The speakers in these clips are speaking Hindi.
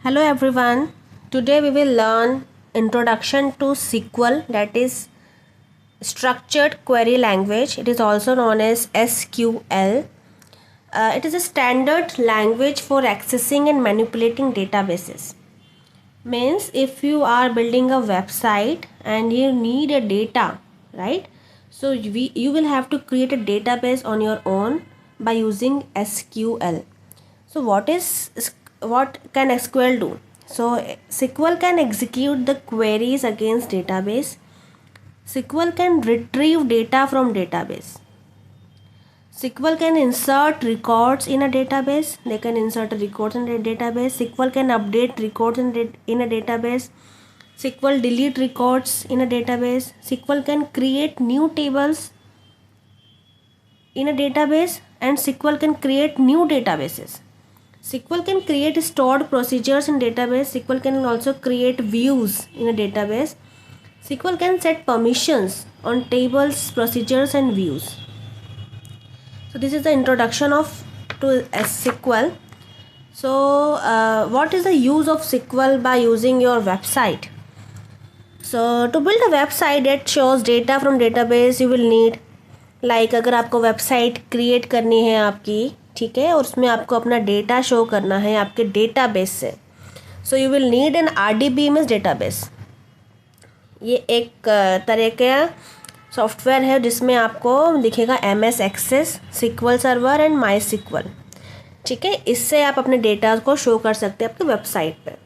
Hello everyone. Today we will learn introduction to SQL, that is structured query language. It is also known as SQL. It is a standard language for accessing and manipulating databases. Means if you are building a website and you need a data, right? So you will have to create a database on your own by using SQL. So what can SQL do? So SQL can execute the queries against database. SQL can retrieve data from database. SQL can insert records in a database. They can insert records in a database. SQL can update records in a database. SQL delete records in a database. SQL can create new tables in a database, and SQL can create new databases. SQL can create stored procedures in database. SQL can also create views in a database. SQL can set permissions on tables, procedures and views. So this is the introduction to SQL. So what is the use of SQL by using your website? So to build a website that shows data from database, you will need, like अगर आपको वेबसाइट क्रिएट करनी है आपकी, ठीक है, और उसमें आपको अपना डेटा शो करना है आपके डेटाबेस से, so you will need an RDBMS database. ये एक तरह का सॉफ्टवेयर है जिसमें आपको दिखेगा MS access, SQL server and MySQL. ठीक है, इससे आप अपने डेटा को शो कर सकते हैं आपके वेबसाइट पे.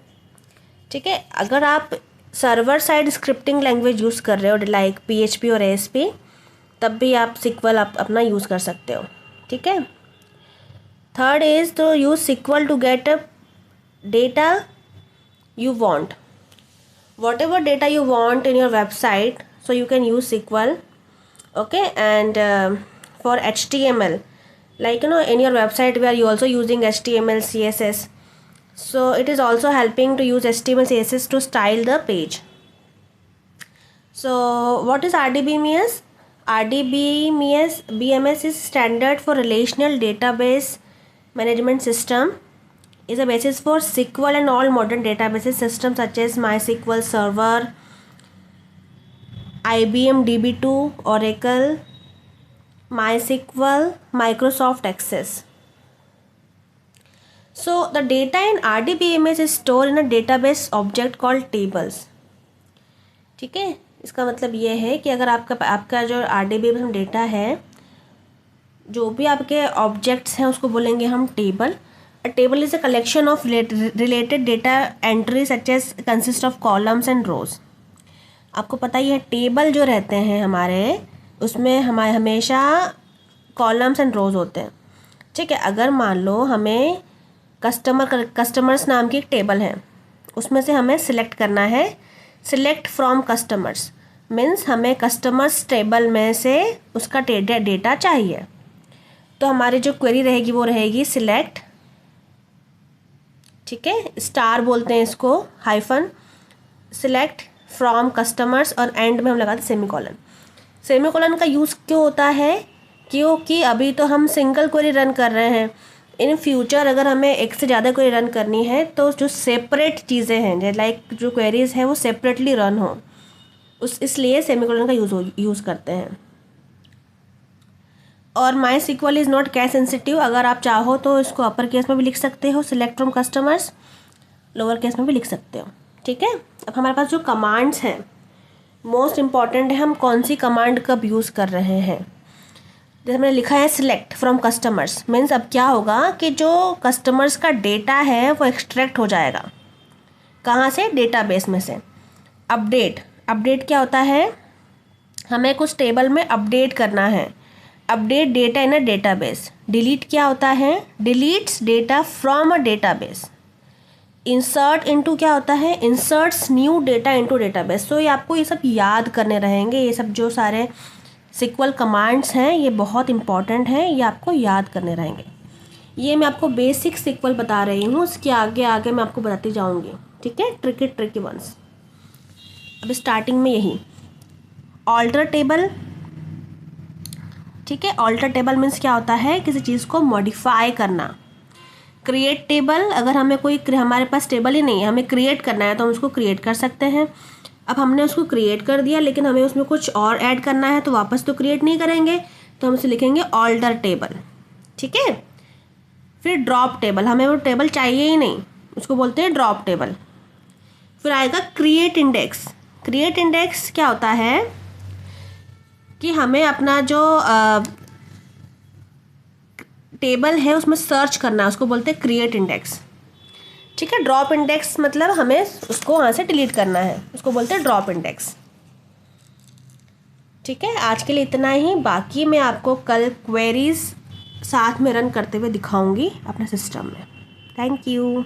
ठीक है, अगर आप server side scripting language use कर रहे हो लाइक PHP और ASP, तब भी आप SQL आप अपना यूज़ कर सकते हो. ठीक है. Third is to use SQL to get a data you want. Whatever data you want in your website, so you can use SQL. Okay, and for HTML, like in your website where you also using HTML, CSS, so it is also helping to use HTML, CSS to style the page. So what is RDBMS? BMS is standard for relational database management system. Is a basis for SQL and all modern databases systems such as MySQL Server, IBM DB2, Oracle, MySQL, Microsoft Access. So the data in RDBMS is stored in a database object called tables. ठीक है, इसका मतलब ये है कि अगर आपका जो RDBMS में डेटा है, जो भी आपके ऑब्जेक्ट्स हैं उसको बोलेंगे हम table. A table is a collection of related data entries such as consist of columns and rows. आपको पता ही है टेबल जो रहते हैं हमारे, उसमें हमारे हमेशा कॉलम्स एंड रोज होते हैं. ठीक है, अगर मान लो हमें कस्टमर्स नाम की एक टेबल है, उसमें से हमें सिलेक्ट करना है. सिलेक्ट फ्रॉम कस्टमर्स मीन्स हमें कस्टमर्स टेबल में से उसका डेटा चाहिए. तो हमारी जो क्वेरी रहेगी वो रहेगी सिलेक्ट, ठीक है, स्टार बोलते हैं इसको, हाइफन, सिलेक्ट फ्रॉम कस्टमर्स और एंड में हम लगाते हैं सेमीकोलन. सेमीकोलन का यूज़ क्यों होता है? क्योंकि अभी तो हम सिंगल क्वेरी रन कर रहे हैं. इन फ्यूचर अगर हमें एक से ज़्यादा क्वेरी रन करनी है तो जो सेपरेट चीज़ें हैं लाइक जो क्वेरीज हैं वो सेपरेटली रन हो, इसलिए सेमीकोलन का यूज़ करते हैं. और MySQL is not case sensitive. अगर आप चाहो तो इसको अपर केस में भी लिख सकते हो, select from customers, lower case में भी लिख सकते हो. ठीक है. अब हमारे पास जो कमांड्स हैं, मोस्ट इम्पॉर्टेंट है हम कौन सी कमांड कब यूज़ कर रहे हैं. जैसे मैंने लिखा है सिलेक्ट फ्रॉम कस्टमर्स मीन्स अब क्या होगा कि जो कस्टमर्स का डेटा है वो एक्सट्रैक्ट हो जाएगा. कहाँ से? डेटाबेस में से. अपडेट क्या होता है? हमें कुछ टेबल में अपडेट करना है. Update data in a database. Delete क्या होता है? Deletes data from a database. Insert into क्या होता है? Inserts new data into database. So ये आपको ये सब याद करने रहेंगे. ये सब जो सारे SQL कमांड्स हैं ये बहुत इंपॉर्टेंट हैं, ये आपको याद करने रहेंगे. ये मैं आपको बेसिक SQL बता रही हूँ, उसके आगे मैं आपको बताती जाऊँगी. ठीक है, ट्रिकी वंस. अब स्टार्टिंग में यही ऑल्टर टेबल. ठीक है, ऑल्टर टेबल मीन्स क्या होता है? किसी चीज़ को मॉडिफाई करना. क्रिएट टेबल, अगर हमें कोई हमारे पास टेबल ही नहीं है, हमें क्रिएट करना है तो हम उसको क्रिएट कर सकते हैं। अब हमने उसको क्रिएट कर दिया लेकिन हमें उसमें कुछ और ऐड करना है तो वापस तो क्रिएट नहीं करेंगे, तो हम उसे लिखेंगे ऑल्टर टेबल। ठीक है। फिर ड्रॉप टेबल, हमें वो टेबल चाहिए ही नहीं, उसको बोलते हैं ड्रॉप टेबल। फिर आएगा क्रिएट इंडेक्स। क्रिएट इंडेक्स क्या होता है कि हमें अपना जो टेबल है उसमें सर्च करना है, उसको बोलते हैं क्रिएट इंडेक्स। ठीक है। ड्रॉप इंडेक्स मतलब हमें उसको वहाँ से डिलीट करना है, उसको बोलते हैं ड्रॉप इंडेक्स। ठीक है। आज के लिए इतना ही, बाकी मैं आपको कल क्वेरीज साथ में रन करते हुए दिखाऊंगी अपने सिस्टम में। Thank you.